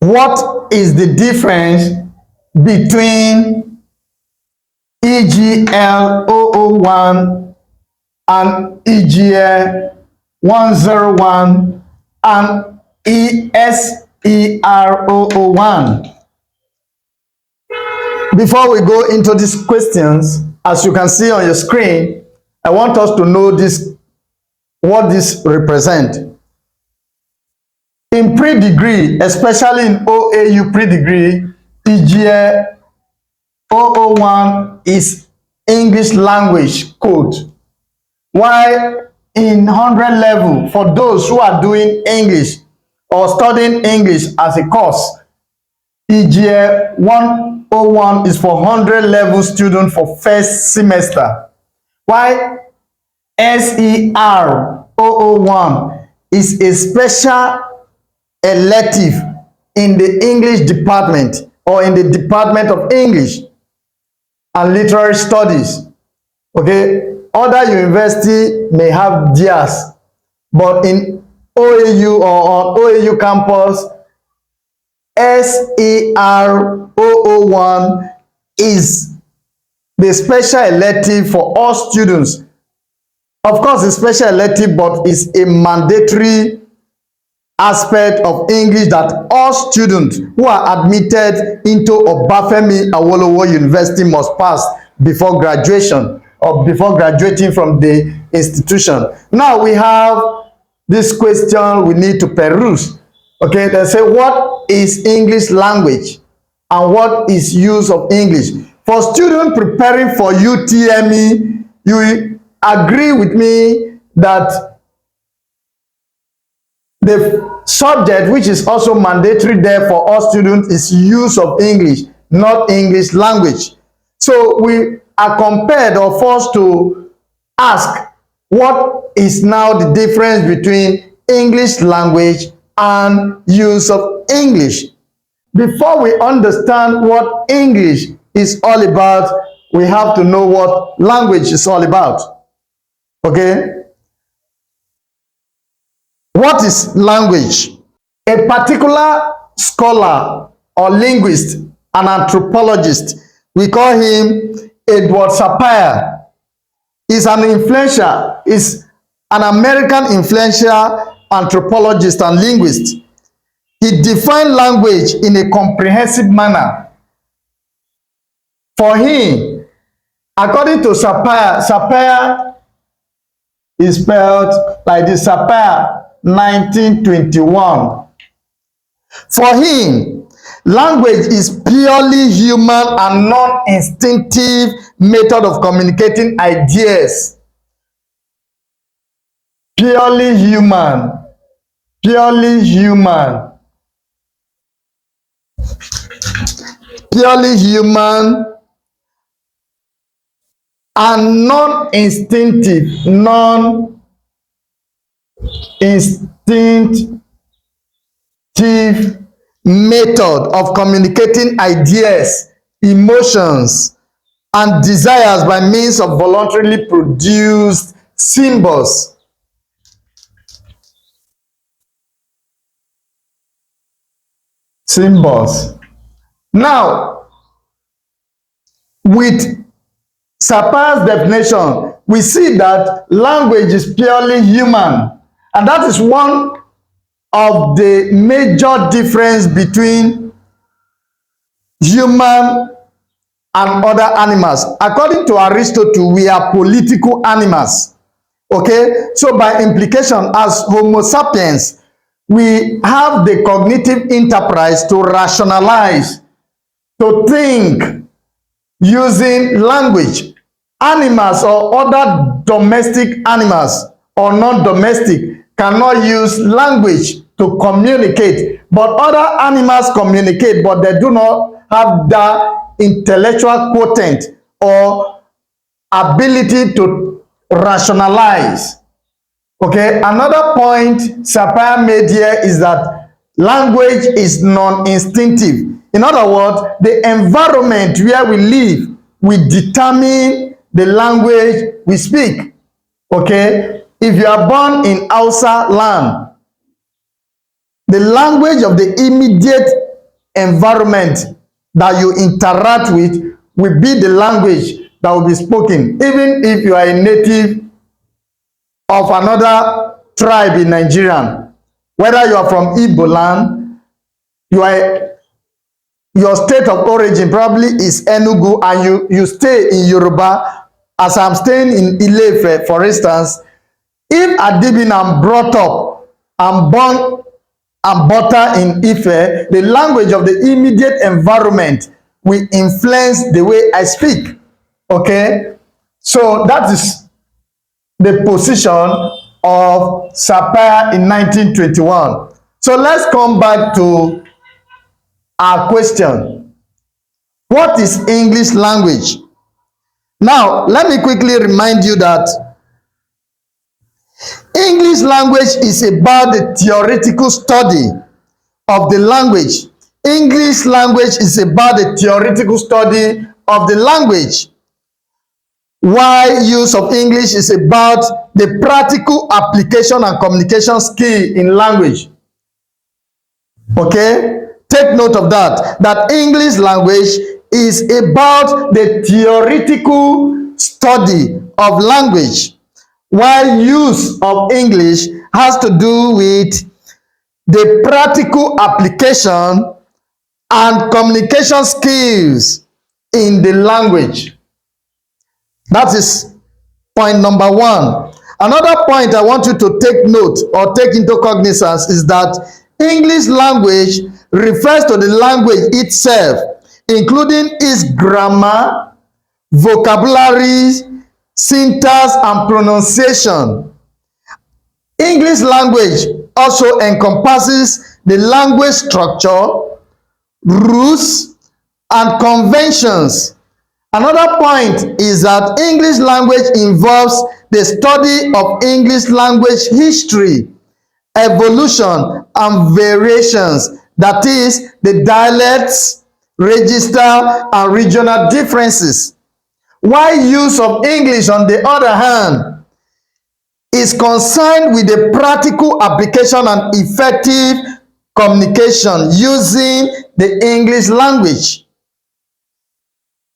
What is the difference between EGL 001 and EGL 101 and ESER 001? Before we go into these questions, as you can see on your screen, I want us to know what this represents. In pre-degree, especially in OAU pre-degree, EGL 001 is English language code, while in 100 level, for those who are doing English or studying English as a course, EGL 101 is for 100 level students for first semester, while SER 001 is a special elective in the English department or in the Department of English and Literary Studies. Okay, other university may have theirs, but in OAU or on OAU campus, SER 001 is the special elective for all students. Of course, it's special elective, but it's a mandatory aspect of English that all students who are admitted into Obafemi Awolowo University must pass before graduation or before graduating from the institution. Now we have this question we need to peruse. Okay, they say, what is English language and what is use of English? For students preparing for UTME, you agree with me that the subject, which is also mandatory there for all students, is use of English, not English language. So we are compared or forced to ask, what is now the difference between English language and use of English? Before we understand what English is all about, we have to know what language is all about. Okay? What is language? A particular scholar or linguist, an anthropologist, we call him Edward Sapir, is an American influential anthropologist and linguist. He defined language in a comprehensive manner. For him, according to Sapir, Sapir is spelled like this, Sapir 1921. For him, language is purely human and non-instinctive method of communicating ideas. Purely human. Purely human. Purely human and non-instinctive, method of communicating ideas, emotions, and desires by means of voluntarily produced symbols. Symbols. Now, with Sapir's definition, we see that language is purely human, and that is one of the major difference between human and other animals. According to Aristotle, we are political animals. Okay, so by implication, as Homo sapiens, we have the cognitive enterprise to rationalize, to think using language. Animals or other domestic animals or non-domestic cannot use language to communicate, but other animals communicate, but they do not have that intellectual quotient or ability to rationalize. Okay, another point Sapir made here is that language is non-instinctive. In other words, the environment where we live will determine the language we speak. Okay, if you are born in Hausa land, the language of the immediate environment that you interact with will be the language that will be spoken. Even if you are a native of another tribe in Nigeria, whether you are from Igbo land, your state of origin probably is Enugu, and you stay in Yoruba, as I'm staying in Ile-Ife, for instance. If I did been and brought up and born and butter in Ife, the language of the immediate environment will influence the way I speak. Okay, so that is the position of Sapphire in 1921. So let's come back to our question. What is English language? Now, let me quickly remind you that English language is about the theoretical study of the language. English language is about the theoretical study of the language, while use of English is about the practical application and communication skill in language. Okay, take note of that English language is about the theoretical study of language, while use of English has to do with the practical application and communication skills in the language. That is point number one. Another point I want you to take note or take into cognizance is that English language refers to the language itself, including its grammar, vocabulary, syntax, and pronunciation. English language also encompasses the language structure, rules, and conventions. Another point is that English language involves the study of English language history, evolution, and variations, that is, the dialects, register, and regional differences. While use of English, on the other hand, is concerned with the practical application and effective communication using the English language.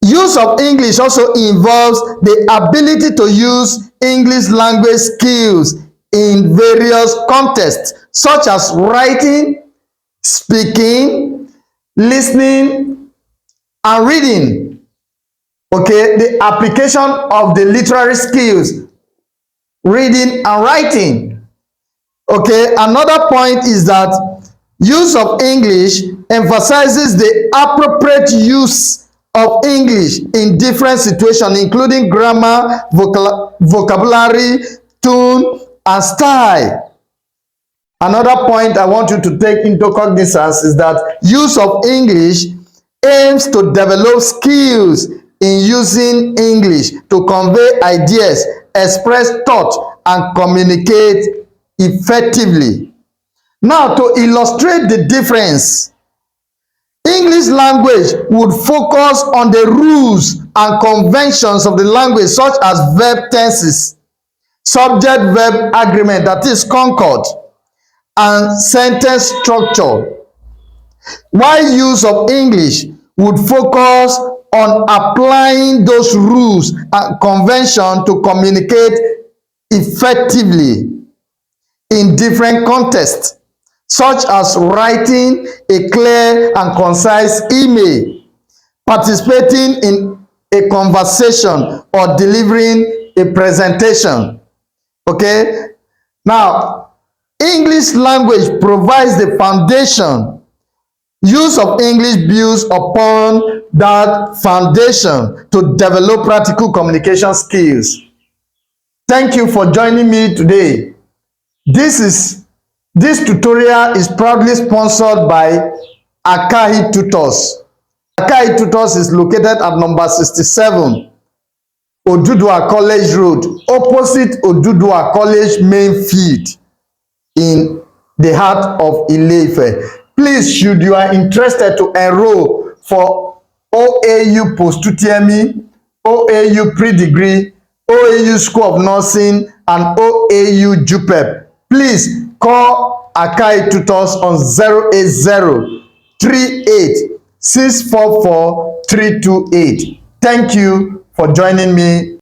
Use of English also involves the ability to use English language skills in various contexts, such as writing, speaking, listening, and reading. Okay, the application of the literary skills, reading and writing. Okay, another point is that use of English emphasizes the appropriate use of English in different situations, including grammar, vocabulary, tone, and style. Another point I want you to take into cognizance is that use of English aims to develop skills in using English to convey ideas, express thought, and communicate effectively. Now, to illustrate the difference, English language would focus on the rules and conventions of the language, such as verb tenses, subject-verb agreement, that is concord, and sentence structure. While use of English would focus on applying those rules and conventions to communicate effectively in different contexts, such as writing a clear and concise email, participating in a conversation, or delivering a presentation. Okay? Now, English language provides the foundation. Use of English builds upon that foundation to develop practical communication skills. Thank you for joining me today. This tutorial is proudly sponsored by Akai Tutors. Akai Tutors is located at number 67 Oduduwa College Road, opposite Oduduwa College main field in the heart of Ile-Ife. Please, should you are interested to enroll for OAU Post-UTME, OAU Pre-Degree, OAU School of Nursing, and OAU JUPEP, please call Akai Tutors on 080 644 328. Thank you for joining me